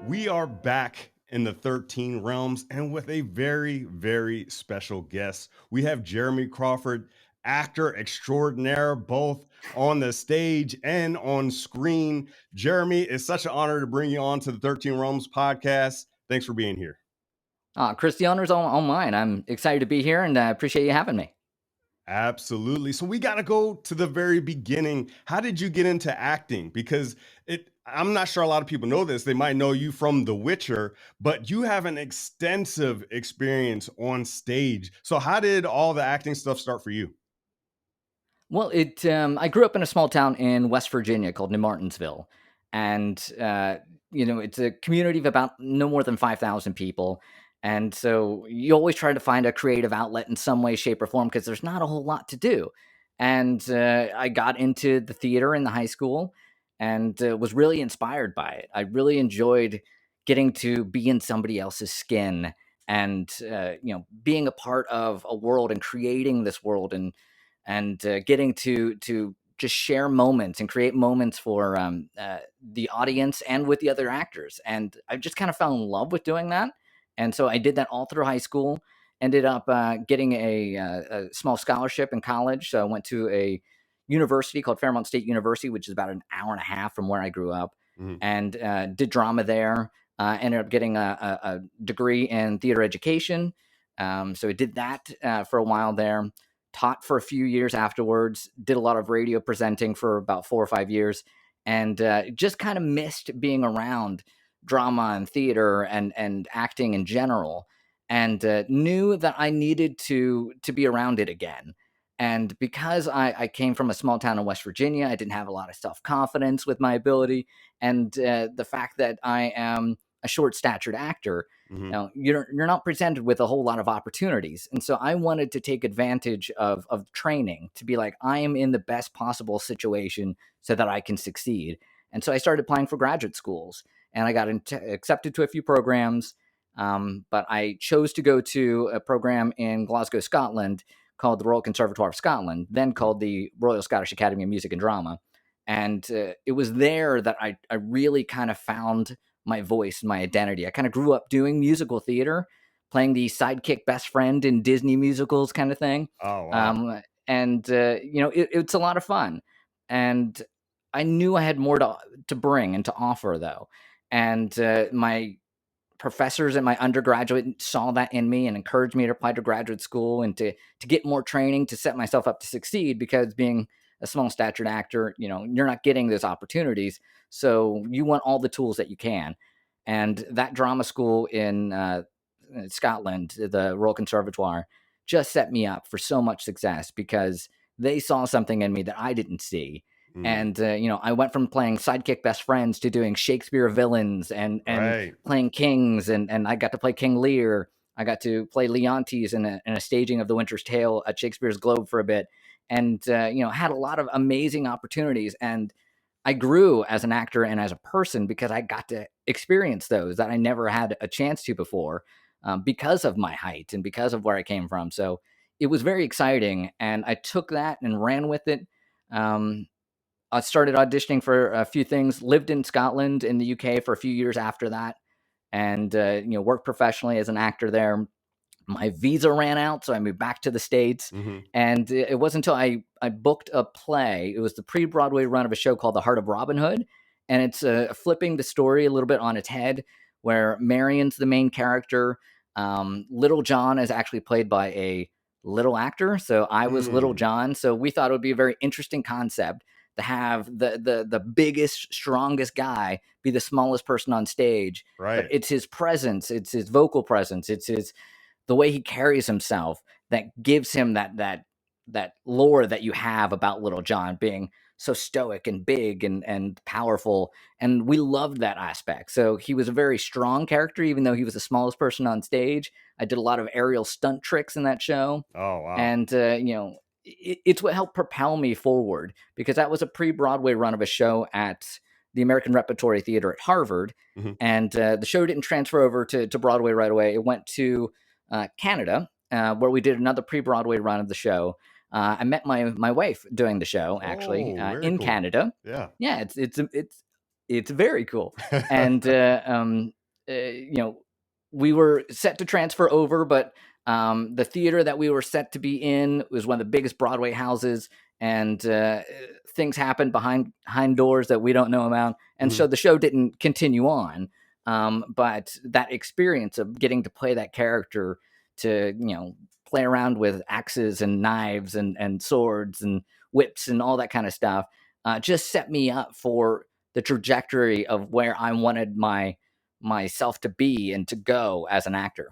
We are back in the 13 realms and with a very, very special guest. We have Jeremy Crawford, actor extraordinaire, both on the stage and on screen. Jeremy, it's such an honor to bring you on to the 13 Realms podcast. Thanks for being here. Chris, the honor's all mine. I'm excited to be here and appreciate you having me. Absolutely. So we got to go to the very beginning. How did you get into acting? Because I'm not sure a lot of people know this. They might know you from The Witcher, but you have an extensive experience on stage. So how did all the acting stuff start for you? Well, I grew up in a small town in West Virginia called New Martinsville, and it's a community of about no more than 5,000 people. And so you always try to find a creative outlet in some way, shape, or form because there's not a whole lot to do. And I got into the theater in the high school and was really inspired by it. I really enjoyed getting to be in somebody else's skin and being a part of a world and creating this world and getting to just share moments and create moments for the audience and with the other actors. And I just kind of fell in love with doing that. And so I did that all through high school, ended up getting a small scholarship in college. So I went to a university called Fairmont State University, which is about an hour and a half from where I grew up, and did drama there. Ended up getting a degree in theater education. So I did that for a while there. Taught for a few years afterwards, did a lot of radio presenting for about 4 or 5 years, and just kind of missed being around drama and theater and acting in general, and knew that I needed to be around it again. And because I came from a small town in West Virginia, I didn't have a lot of self-confidence with my ability, and the fact that I am a short-statured actor, you're not presented with a whole lot of opportunities. And so I wanted to take advantage of training to be like, I am in the best possible situation so that I can succeed. And so I started applying for graduate schools, and I got accepted to a few programs. But I chose to go to a program in Glasgow, Scotland, called the Royal Conservatoire of Scotland, then called the Royal Scottish Academy of Music and Drama. And it was there that I really kind of found my voice, my identity. I kind of grew up doing musical theater, playing the sidekick best friend in Disney musicals kind of thing. Oh, wow. It's a lot of fun. And I knew I had more to bring and to offer, though. And my professors at my undergraduate saw that in me and encouraged me to apply to graduate school and to get more training to set myself up to succeed, because being a small statured actor, you're not getting those opportunities. So you want all the tools that you can. And that drama school in Scotland, the Royal Conservatoire, just set me up for so much success because they saw something in me that I didn't see. And, I went from playing sidekick best friends to doing Shakespeare villains and Right. playing kings. And I got to play King Lear. I got to play Leontes in a staging of The Winter's Tale at Shakespeare's Globe for a bit. And, had a lot of amazing opportunities. And I grew as an actor and as a person because I got to experience those that I never had a chance to before, because of my height and because of where I came from. So it was very exciting. And I took that and ran with it. I started auditioning for a few things, lived in Scotland, in the UK for a few years after that, and worked professionally as an actor there. My visa ran out, so I moved back to the States. And it wasn't until I booked a play. It was the pre-Broadway run of a show called The Heart of Robin Hood, and it's flipping the story a little bit on its head, where Marion's the main character. Little John is actually played by a little actor, so I was Little John. So we thought it would be a very interesting concept to have the biggest, strongest guy be the smallest person on stage. Right. But it's his presence, it's his vocal presence, it's the way he carries himself that gives him that lore that you have about Little John being so stoic and big and powerful. And we loved that aspect. So he was a very strong character, even though he was the smallest person on stage. I did a lot of aerial stunt tricks in that show. Oh, wow. And, it's what helped propel me forward, because that was a pre-Broadway run of a show at the American Repertory Theater at Harvard. And the show didn't transfer over to Broadway right away. It went to Canada, where we did another pre-Broadway run of the show. I met my wife doing the show, actually, in cool. Canada. Yeah. Yeah, it's very cool. And we were set to transfer over, but the theater that we were set to be in was one of the biggest Broadway houses, and things happened behind doors that we don't know about, and so the show didn't continue on. But that experience of getting to play that character, to play around with axes and knives and swords and whips and all that kind of stuff, just set me up for the trajectory of where I wanted myself to be and to go as an actor.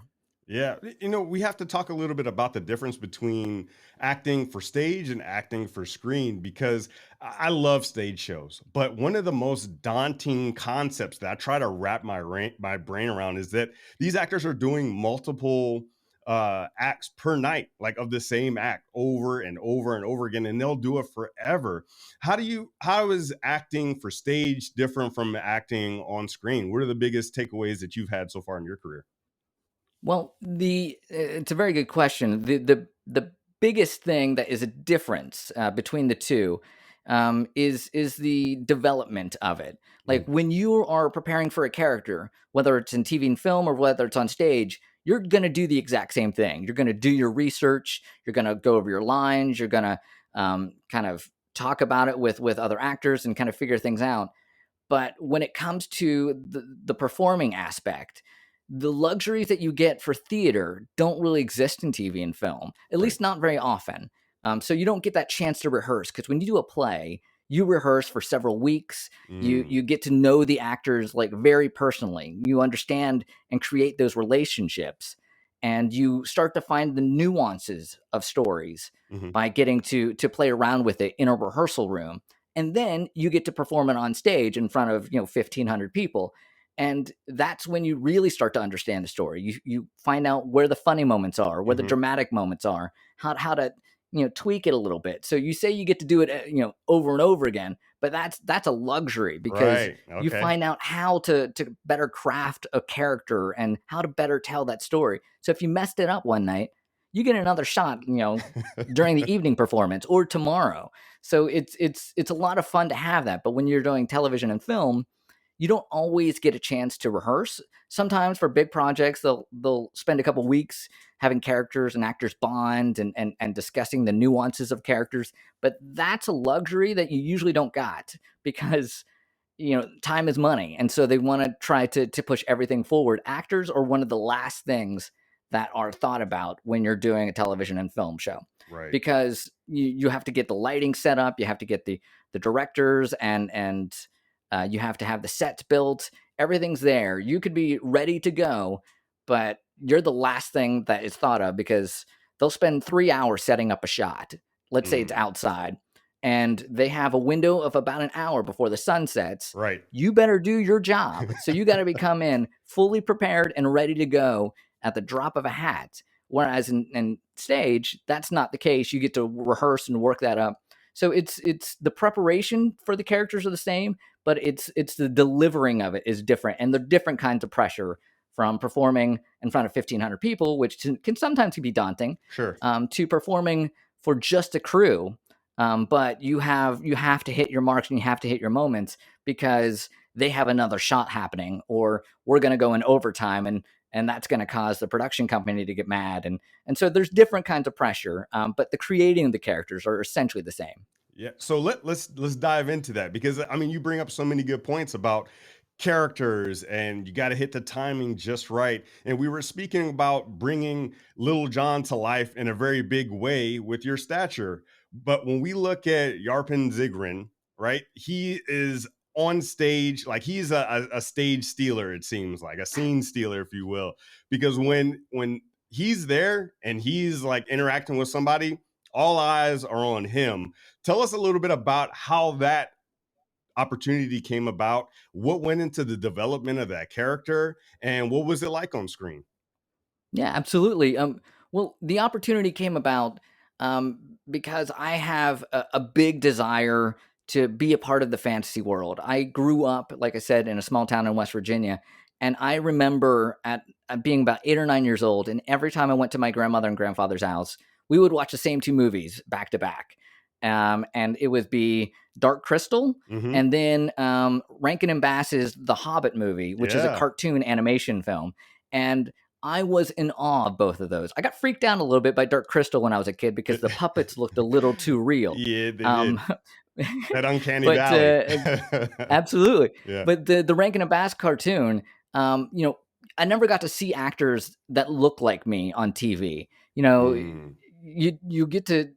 Yeah, we have to talk a little bit about the difference between acting for stage and acting for screen, because I love stage shows. But one of the most daunting concepts that I try to wrap my brain around is that these actors are doing multiple acts per night, like of the same act over and over and over again, and they'll do it forever. How is acting for stage different from acting on screen? What are the biggest takeaways that you've had so far in your career? Well, the it's a very good question. The biggest thing that is a difference between the two is the development of it. Like, Mm, when you are preparing for a character, whether it's in TV and film or whether it's on stage, you're going to do the exact same thing. You're going to do your research. You're going to go over your lines. You're going to kind of talk about it with other actors and kind of figure things out. But when it comes to the performing aspect, the luxuries that you get for theater don't really exist in TV and film, at right. least not very often. So you don't get that chance to rehearse, because when you do a play, you rehearse for several weeks. You Mm, get to know the actors like very personally. You understand and create those relationships, and you start to find the nuances of stories mhm. by getting to play around with it in a rehearsal room, and then you get to perform it on stage in front of 1,500 people, and that's when you really start to understand the story. You find out where the funny moments are, where the Mhm. dramatic moments are, how to tweak it a little bit. So you say you get to do it over and over again, but that's a luxury, because Right. you Okay. find out how to better craft a character and how to better tell that story. So if you messed it up one night, you get another shot during the evening performance or tomorrow. So it's a lot of fun to have that. But when you're doing television and film, you don't always get a chance to rehearse. Sometimes for big projects, they'll spend a couple weeks having characters and actors bond and discussing the nuances of characters. But that's a luxury that you usually don't got, because time is money, and so they want to try to push everything forward. Actors are one of the last things that are thought about when you're doing a television and film show, Right. because you have to get the lighting set up, you have to get the directors, and you have to have the sets built. Everything's there, you could be ready to go, but you're the last thing that is thought of, because they'll spend 3 hours setting up a shot. Let's say it's Mm, outside, and they have a window of about an hour before the sun sets. right. You better do your job. So you got to be come in fully prepared and ready to go at the drop of a hat. Whereas in stage, that's not the case. You get to rehearse and work that up. So it's the preparation for the characters are the same, but it's the delivering of it is different, and the different kinds of pressure from performing in front of 1,500 people, which can sometimes be daunting, Sure. to performing for just a crew. But you have to hit your marks and you have to hit your moments, because they have another shot happening, or we're going to go in overtime, and that's going to cause the production company to get mad, and so there's different kinds of pressure. But the creating of the characters are essentially the same. Yeah. So let's dive into that, because I mean you bring up so many good points about characters, and you got to hit the timing just right. And we were speaking about bringing Little John to life in a very big way with your stature. But when we look at Yarpen Zigrin, right? He is on stage, like he's a stage stealer, it seems like a scene stealer, if you will, because when he's there and he's like interacting with somebody, all eyes are on him. Tell us a little bit about how that opportunity came about, what went into the development of that character, and what was it like on screen? Yeah, absolutely. Well, the opportunity came about because I have a big desire to be a part of the fantasy world. I grew up, like I said, in a small town in West Virginia, and I remember at being about 8 or 9 years old, and every time I went to my grandmother and grandfather's house, we would watch the same two movies back to back. and it would be Dark Crystal, Mm-hmm. and then Rankin and Bass's The Hobbit movie, which is a Yeah. cartoon animation film. And I was in awe of both of those. I got freaked out a little bit by Dark Crystal when I was a kid because the puppets looked a little too real. Yeah, they did. Um, That uncanny but valley. absolutely. Yeah. But the Rankin and Bass cartoon, I never got to see actors that look like me on TV. Mm. You get to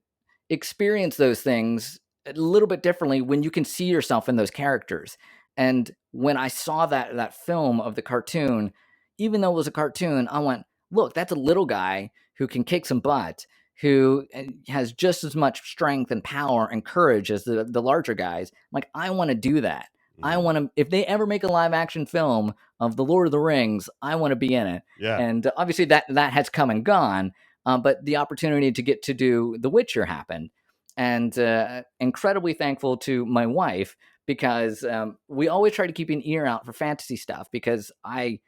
experience those things a little bit differently when you can see yourself in those characters. And when I saw that film of the cartoon, even though it was a cartoon, I went, look, that's a little guy who can kick some butt, who has just as much strength and power and courage as the larger guys. Like, I want to do that. I Mm. want to, if they ever make a live action film of the Lord of the Rings, I want to be in it. Yeah. And obviously that has come and gone. But the opportunity to get to do The Witcher happened. And incredibly thankful to my wife because we always try to keep an ear out for fantasy stuff because I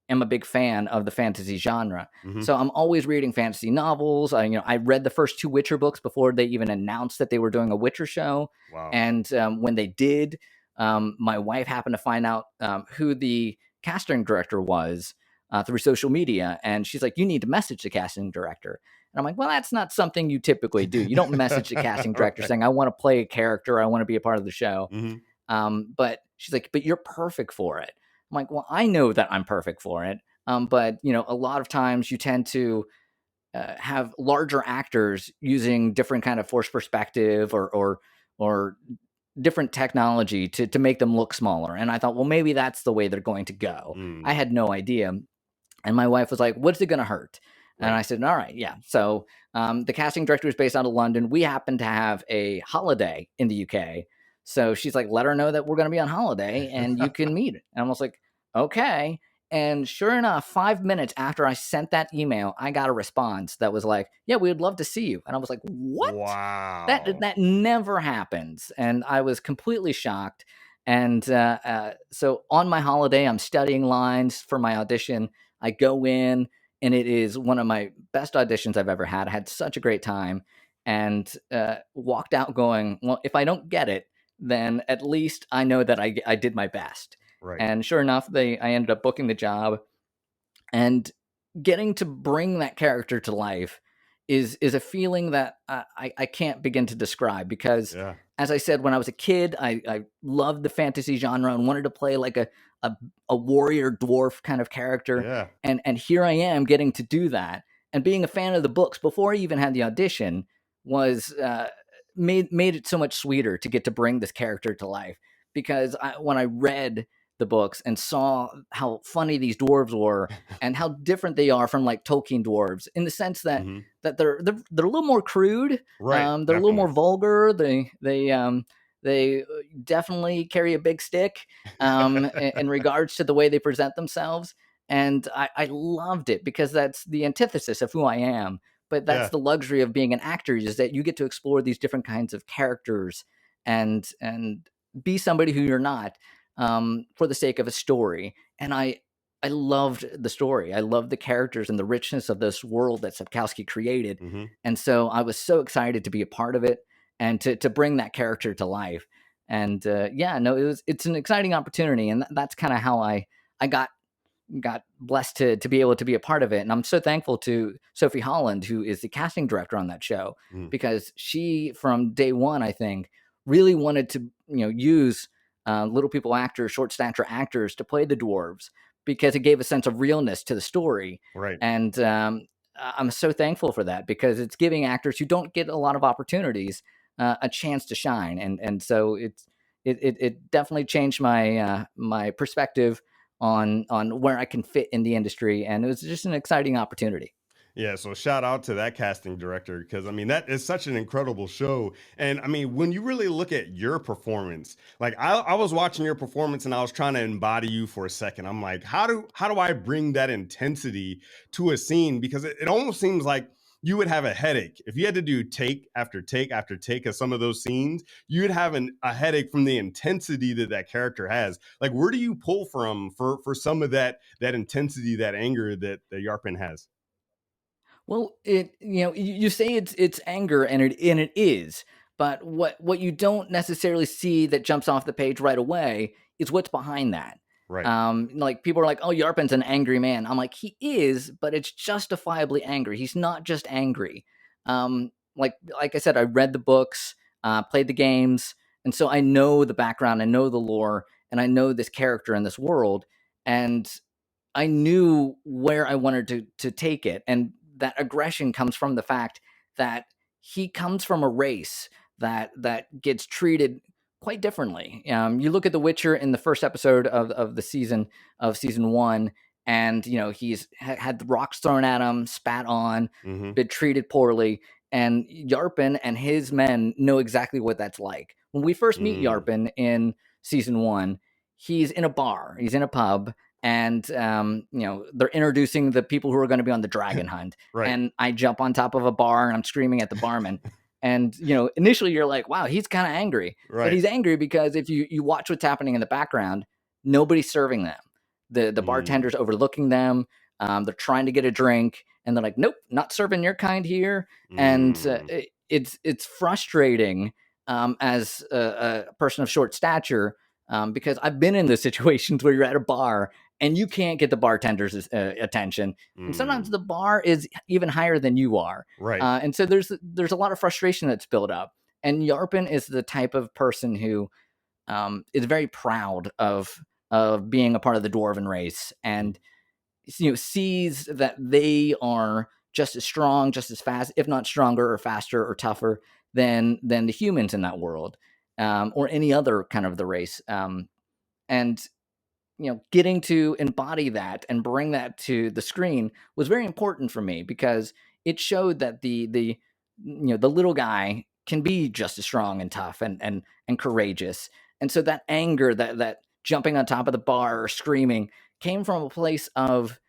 am a big fan of the fantasy genre. Mm-hmm. So I'm always reading fantasy novels. I read the first 2 Witcher books before they even announced that they were doing a Witcher show. Wow. And when they did, my wife happened to find out who the casting director was through social media. And she's like, you need to message the casting director. And I'm like, well, that's not something you typically do. You don't message the casting director Right. saying, I want to play a character. I want to be a part of the show. Mm-hmm. But she's like, but you're perfect for it. I'm like, well, I know that I'm perfect for it. But, a lot of times you tend to have larger actors using different kind of forced perspective or different technology to make them look smaller. And I thought, well, maybe that's the way they're going to go. I had no idea. And my wife was like, what's it going to hurt? And Right. I said, all right, yeah. So the casting director is based out of London. We happen to have a holiday in the UK. So she's like, let her know that we're going to be on holiday and you can meet. And I was like, okay. And sure enough, 5 minutes after I sent that email, I got a response that was like, yeah, we would love to see you. And I was like, what? Wow. That never happens. And I was completely shocked. And so on my holiday, I'm studying lines for my audition. I go in, and it is one of my best auditions I've ever had. I had such a great time, and walked out going, well, if I don't get it, then at least I know that I did my best. Right. And sure enough, I ended up booking the job, and getting to bring that character to life is a feeling that I can't begin to describe because, Yeah. as I said, when I was a kid, I loved the fantasy genre and wanted to play like a warrior dwarf kind of character. Yeah. And here I am getting to do that. And being a fan of the books before I even had the audition was made it so much sweeter to get to bring this character to life. Because when I read the books and saw how funny these dwarves were and how different they are from like Tolkien dwarves in the sense that Mm-hmm. that they're a little more crude. Right. They're a little more Definitely. vulgar. They definitely carry a big stick in regards to the way they present themselves. And I loved it because that's the antithesis of who I am. But that's Yeah. the luxury of being an actor is that you get to explore these different kinds of characters and be somebody who you're not for the sake of a story. And I loved the story. I loved the characters and the richness of this world that Sapkowski created. Mm-hmm. And so I was so excited to be a part of it and to bring that character to life. And it's an exciting opportunity, and that's kind of how I got blessed to be able to be a part of it. And I'm so thankful to Sophie Holland, who is the casting director on that show, Mm. because she, from day one, I think, really wanted to use little people actors, short stature actors to play the dwarves because it gave a sense of realness to the story. Right. And I'm so thankful for that because it's giving actors who don't get a lot of opportunities a chance to shine. And so it definitely changed my perspective on where I can fit in the industry, and it was just an exciting opportunity. Yeah, so shout out to that casting director because I mean that is such an incredible show. And I mean, when you really look at your performance, like I was watching your performance and I was trying to embody you for a second. I'm like, how do I bring that intensity to a scene? Because it almost seems like you would have a headache if you had to do take after take after take of some of those scenes. You'd have a headache from the intensity that character has. Like, where do you pull from for some of that intensity, that anger that Yarpin has? Well, you say it's anger, and it is, But what you don't necessarily see that jumps off the page right away is what's behind that. Right. Like people are like, "Oh, Yarpen's an angry man." I'm like, he is, but it's justifiably angry. He's not just angry. Like I said, I read the books, played the games, and so I know the background, I know the lore, and I know this character in this world, and I knew where I wanted to take it, and that aggression comes from the fact that he comes from a race that gets treated quite differently. You look at The Witcher in the first episode of the season one, and he's had the rocks thrown at him, spat on, Hmm. been treated poorly, and Yarpen and his men know exactly what that's like. When we first meet Mm. Yarpen in season one, he's in a bar, he's in a pub, and they're introducing the people who are going to be on the dragon hunt, Right. and I jump on top of a bar and I'm screaming at the barman. And initially you're like, wow, he's kind of angry, but Right. he's angry because if you watch what's happening in the background, nobody's serving them. The Mm. bartender's overlooking them. They're trying to get a drink, and they're like, nope, not serving your kind here. And Mm. it's frustrating, as a person of short stature, because I've been in those situations where you're at a bar and you can't get the bartender's attention, and sometimes Mm. the bar is even higher than you are, Right. and so there's a lot of frustration that's built up. And Yarpen is the type of person who is very proud of being a part of the dwarven race, and sees that they are just as strong, just as fast, if not stronger or faster or tougher than the humans in that world, or any other kind of the race. And getting to embody that and bring that to the screen was very important for me, because it showed that the little guy can be just as strong and tough and courageous. And so that anger, that jumping on top of the bar or screaming, came from a place of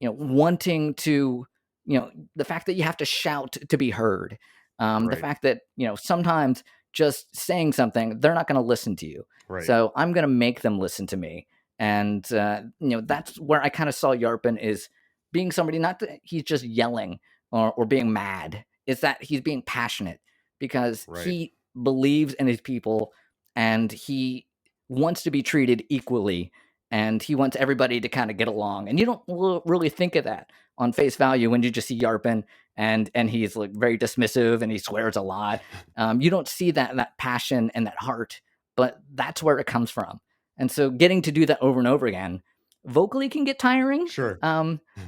wanting to, the fact that you have to shout to be heard, the Right. fact that sometimes just saying something, they're not going to listen to you, Right. so I'm going to make them listen to me. And that's where I kind of saw Yarpen is being somebody, not that he's just yelling or being mad, is that he's being passionate, because Right. he believes in his people, and he wants to be treated equally, and he wants everybody to kind of get along. And you don't really think of that on face value when you just see Yarpen, and he's like very dismissive and he swears a lot. You don't see that passion and that heart, but that's where it comes from. And so getting to do that over and over again, vocally can get tiring, Sure.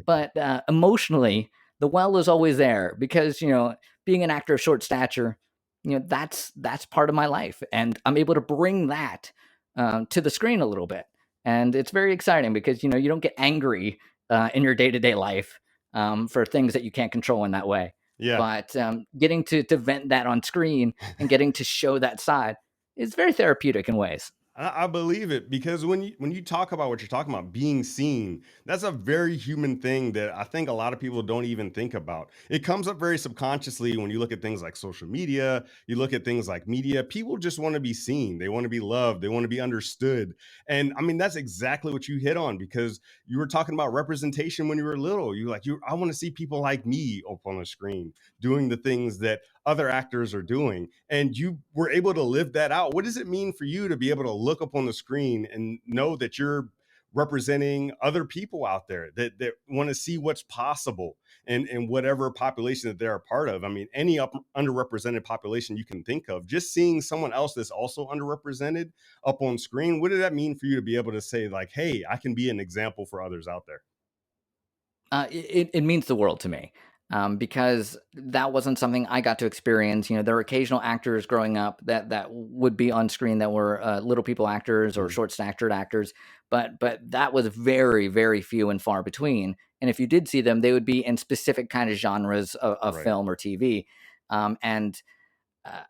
but emotionally, the well is always there, because being an actor of short stature, that's part of my life, and I'm able to bring that to the screen a little bit. And it's very exciting because you don't get angry in your day-to-day life for things that you can't control in that way. Yeah. But getting to vent that on screen and getting to show that side is very therapeutic in ways. I believe it, because when you talk about what you're talking about, being seen, that's a very human thing that I think a lot of people don't even think about. It comes up very subconsciously when you look at things like social media, you look at things like media. People just want to be seen, they want to be loved, they want to be understood. And I mean, that's exactly what you hit on, because you were talking about representation when you were little. You like, you I want to see people like me up on the screen doing the things that other actors are doing, and you were able to live that out. What does it mean for you to be able to look up on the screen and know that you're representing other people out there that want to see what's possible in whatever population that they're a part of? I mean, any underrepresented population you can think of, just seeing someone else that's also underrepresented up on screen, what did that mean for you to be able to say, like, hey, I can be an example for others out there? It means the world to me, because that wasn't something I got to experience. There were occasional actors growing up that would be on screen that were little people actors or Mhm. short statured actors, but that was very, very few and far between. And if you did see them, they would be in specific kind of genres of Right. film or TV. And uh,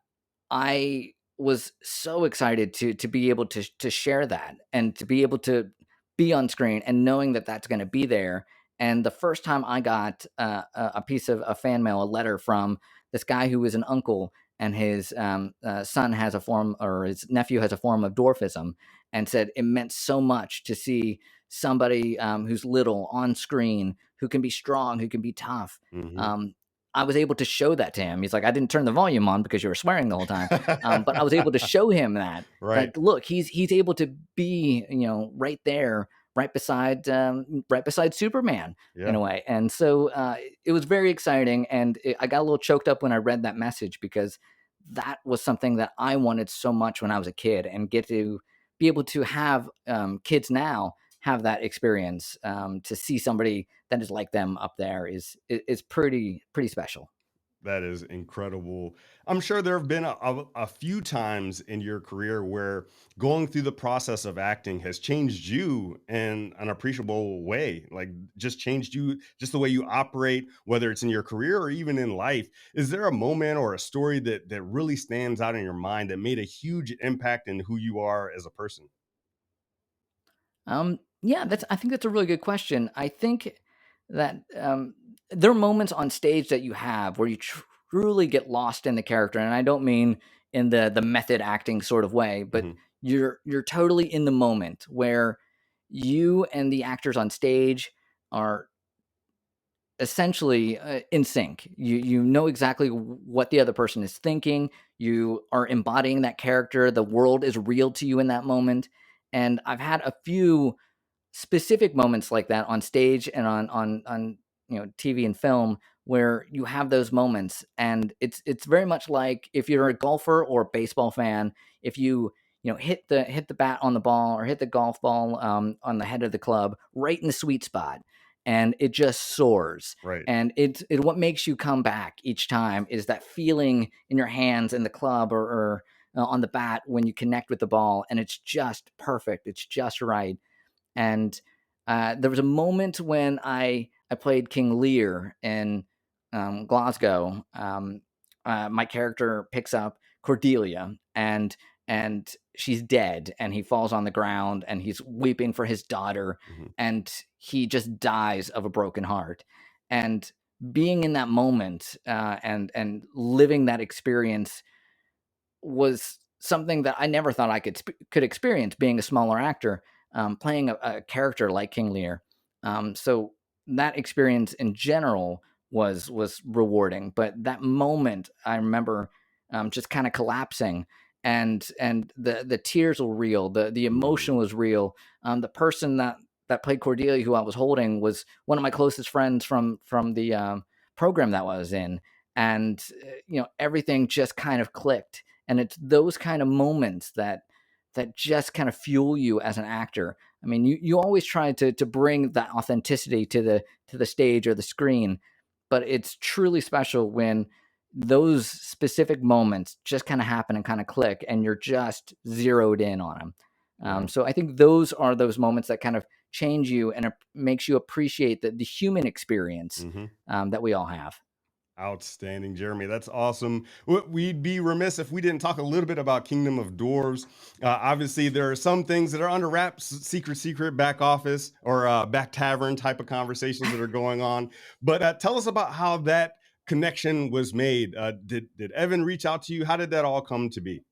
I was so excited to be able to share that and to be able to be on screen and knowing that that's going to be there. And the first time I got a piece of a fan mail, a letter from this guy who was an uncle, and his son has a form, or his nephew has a form of dwarfism, and said it meant so much to see somebody who's little on screen, who can be strong, who can be tough. Hmm. Um, I was able to show that to him. He's like, I didn't turn the volume on because you were swearing the whole time. But I was able to show him that, Right. like, look, he's able to be, right there, right beside Superman in Yeah. a way. And so it was very exciting, and I got a little choked up when I read that message, because that was something that I wanted so much when I was a kid, and get to be able to have kids now have that experience, to see somebody that is like them up there is pretty special. That is incredible. I'm sure there have been a few times in your career where going through the process of acting has changed you in an appreciable way, like just changed you, just the way you operate, whether it's in your career or even in life. Is there a moment or a story that really stands out in your mind that made a huge impact in who you are as a person? Yeah, I think that's a really good question. I think that there are moments on stage that you have where you truly get lost in the character, and I don't mean in the method acting sort of way, but Hmm. you're totally in the moment where you and the actors on stage are essentially in sync. You know exactly what the other person is thinking. You are embodying that character. The world is real to you in that moment. And I've had a few specific moments like that on stage and on TV and film, where you have those moments, and it's very much like if you're a golfer or a baseball fan. If hit the bat on the ball, or hit the golf ball on the head of the club right in the sweet spot, and it just soars. Right. And it what makes you come back each time is that feeling in your hands in the club, or on the bat when you connect with the ball, and it's just perfect, it's just right. And there was a moment when I played King Lear in Glasgow. My character picks up Cordelia, and she's dead, and he falls on the ground, and he's weeping for his daughter, Hmm. and he just dies of a broken heart. And being in that moment, and living that experience, was something that I never thought I could experience, being a smaller actor, playing a character like King Lear. So that experience in general was rewarding, but that moment I remember just kind of collapsing, and the tears were real, the emotion was real. The person that played Cordelia, who I was holding, was one of my closest friends from the program that I was in, and everything just kind of clicked. And it's those kind of moments that just kind of fuel you as an actor. I mean, you always try to bring that authenticity to the stage or the screen, but it's truly special when those specific moments just kind of happen and kind of click, and you're just zeroed in on them. Yeah. So I think those are those moments that kind of change you, and it makes you appreciate the human experience Hmm. that we all have. Outstanding, Jeremy. That's awesome. We'd be remiss if we didn't talk a little bit about Kingdom of Dwarves. Obviously, there are some things that are under wraps, secret back office or back tavern type of conversations that are going on. But tell us about how that connection was made. Did Evan reach out to you? How did that all come to be?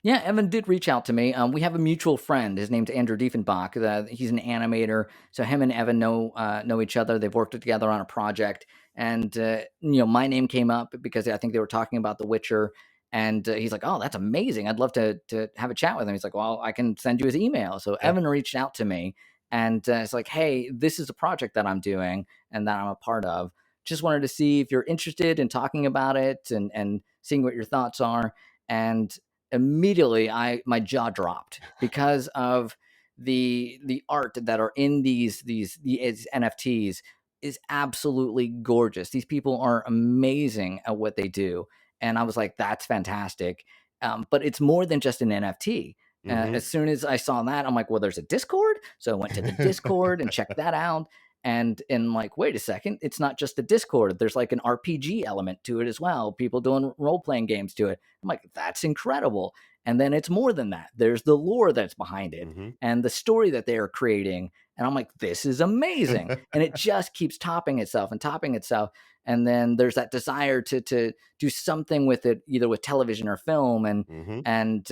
Yeah, Evan did reach out to me. We have a mutual friend. His name's Andrew Diefenbach. He's an animator. So him and Evan know each other. They've worked together on a project, and my name came up because I think they were talking about The Witcher. And he's like, "Oh, that's amazing! I'd love to have a chat with him." He's like, "Well, I can send you his email." So Yeah. Evan reached out to me, and it's like, "Hey, this is a project that I'm doing and that I'm a part of. Just wanted to see if you're interested in talking about it, and seeing what your thoughts are." And immediately my jaw dropped, because of the art that are in these NFTs is absolutely gorgeous. These people are amazing at what they do, and I was like, that's fantastic. But it's more than just an NFT. Hmm. As soon as I saw that, I'm like, well, there's a Discord, so I went to the Discord and checked that out. And like, wait a second, it's not just the Discord. There's like an RPG element to it as well. People doing role playing games to it. I'm like, that's incredible. And then it's more than that. There's the lore that's behind it, Hmm. and the story that they are creating. And I'm like, this is amazing. And it just keeps topping itself and topping itself. And then there's that desire to do something with it, either with television or film. And Hmm. and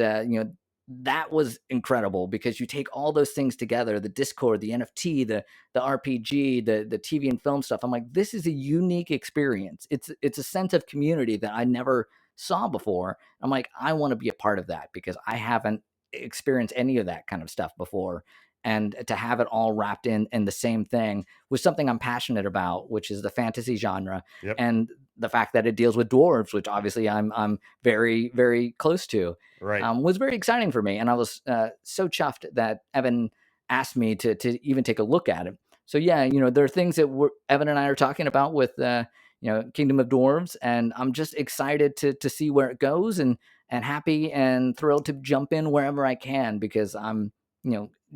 that was incredible because you take all those things together, the Discord, the NFT, the RPG, the TV and film stuff. I'm like, this is a unique experience. It's a sense of community that I never saw before. I'm like, I want to be a part of that because I haven't experienced any of that kind of stuff before. And to have it all wrapped in the same thing was something I'm passionate about, which is the fantasy genre, Yep. and the fact that it deals with dwarves, which obviously I'm very very close to, Right. was very exciting for me. And I was so chuffed that Evan asked me to even take a look at it. So yeah, there are things that Evan and I are talking about with Kingdom of Dwarves, and I'm just excited to see where it goes, and happy and thrilled to jump in wherever I can because I'm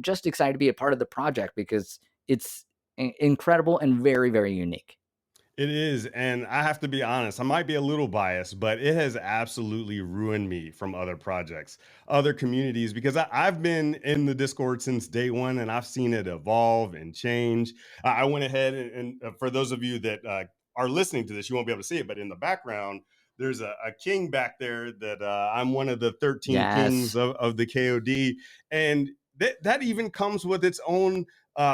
just excited to be a part of the project because it's incredible and very very unique. It is. And I have to be honest, I might be a little biased, but it has absolutely ruined me from other projects, other communities, because I've been in the Discord since day one and I've seen it evolve and change. I went ahead and for those of you that are listening to this, you won't be able to see it, but in the background, there's a king back there that I'm one of the 13 kings Yes. of the KOD. And that even comes with its own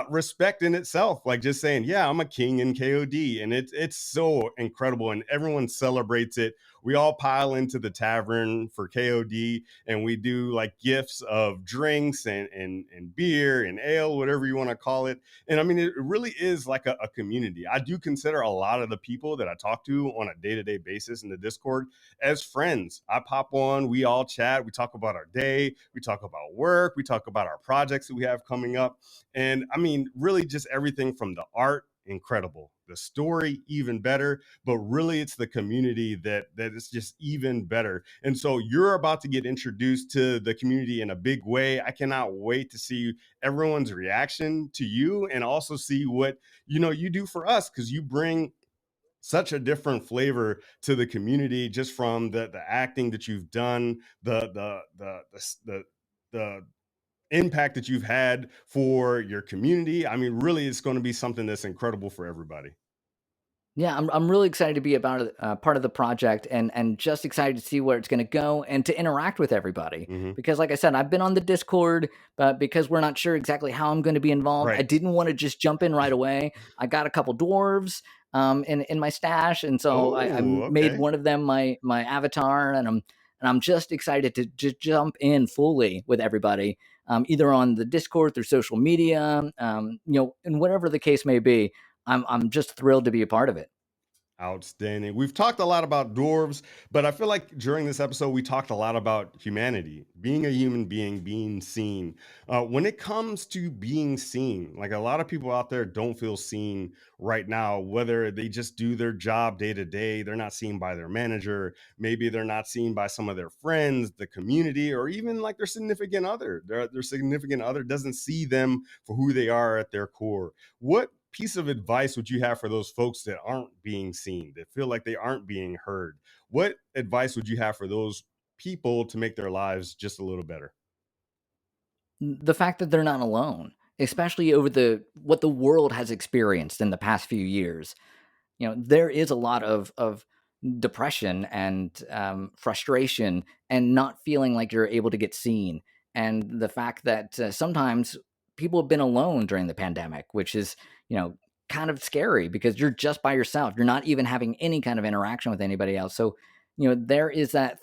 respect in itself. Like just saying, yeah, I'm a king in KOD, and it's so incredible, and everyone celebrates it. We all pile into the tavern for KOD, and we do like gifts of drinks and beer and ale, whatever you want to call it. And I mean, it really is like a community. I do consider a lot of the people that I talk to on a day-to-day basis in the Discord as friends. I pop on, we all chat, we talk about our day, we talk about work, we talk about our projects that we have coming up. And I mean, really just everything from the art, incredible. The story, even better. But really, it's the community that is just even better. And so you're about to get introduced to the community in a big way. I cannot wait to see everyone's reaction to you and also see what you do for us because you bring such a different flavor to the community just from the acting that you've done, the impact that you've had for your community. I mean, really, it's going to be something that's incredible for everybody. Yeah, I'm really excited to be about part of the project, and just excited to see where it's going to go and to interact with everybody. Hmm. Because, like I said, I've been on the Discord, but because we're not sure exactly how I'm going to be involved, I Right. didn't want to just jump in right away. I got a couple dwarves in my stash, and so I Oh, made okay. one of them my avatar, and I'm just excited to just jump in fully with everybody, either on the Discord through social media, and whatever the case may be. I'm just thrilled to be a part of it. Outstanding. We've talked a lot about dwarves, but I feel like during this episode, we talked a lot about humanity, being a human being, being seen. When it comes to being seen, like a lot of people out there don't feel seen right now, whether they just do their job day to day, they're not seen by their manager, maybe they're not seen by some of their friends, the community, or even like their significant other. Their significant other doesn't see them for who they are at their core. What piece of advice would you have for those folks that aren't being seen, that feel like they aren't being heard? What advice would you have for those people to make their lives just a little better? The fact that they're not alone, especially over the what the world has experienced in the past few years. There is a lot of depression and frustration and not feeling like you're able to get seen, and the fact that sometimes people have been alone during the pandemic, which is you know kind of scary because you're just by yourself. You're not even having any kind of interaction with anybody else. So there is that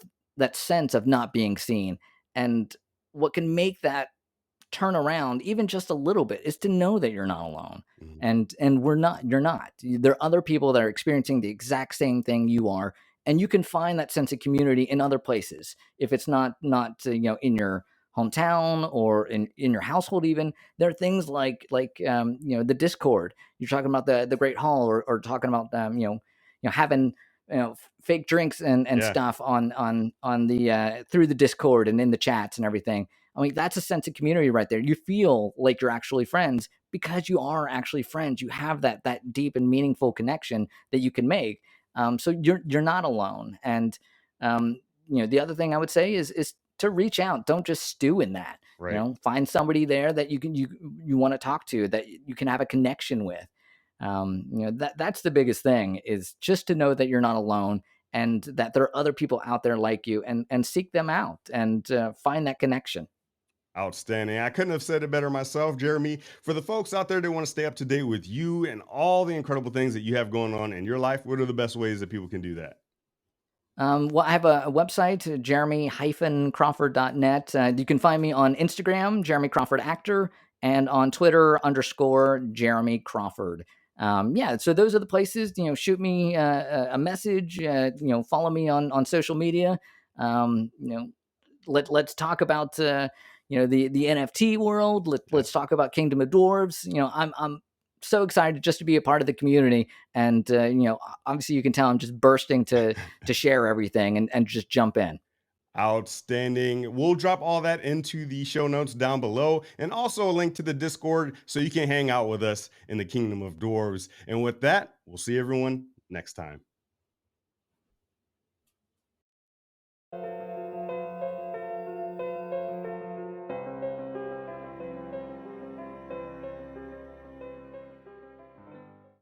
sense of not being seen, and what can make that turn around even just a little bit is to know that you're not alone, Mhm. and you're not. There are other people that are experiencing the exact same thing you are, and you can find that sense of community in other places. If it's not in your hometown or in your household, even there are things like the Discord. You're talking about the Great Hall, or talking about having fake drinks and Yeah. stuff on the through the Discord and in the chats and everything. I mean, that's a sense of community right there. You feel like you're actually friends because you are actually friends. You have that deep and meaningful connection that you can make. So you're not alone. And the other thing I would say is to reach out. Don't just stew in that. Right. Find somebody there that you want to talk to, that you can have a connection with. That's the biggest thing, is just to know that you're not alone, and that there are other people out there like you, and seek them out and find that connection. Outstanding. I couldn't have said it better myself, Jeremy. For the folks out there that want to stay up to date with you and all the incredible things that you have going on in your life, what are the best ways that people can do that? Well, I have a website, jeremy-crawford.net. You can find me on Instagram, Jeremy Crawford Actor, and on Twitter, _Jeremy Crawford. Yeah, so those are the places. Shoot me a message. Follow me on social media. Um, you know, let's talk about the NFT world. Let's Yes. talk about Kingdom of Dwarves. I'm so excited just to be a part of the community, and obviously you can tell I'm just bursting to share everything and just jump in. Outstanding. We'll drop all that into the show notes down below and also a link to the Discord so you can hang out with us in the Kingdom of Dwarves. And with that, we'll see everyone next time.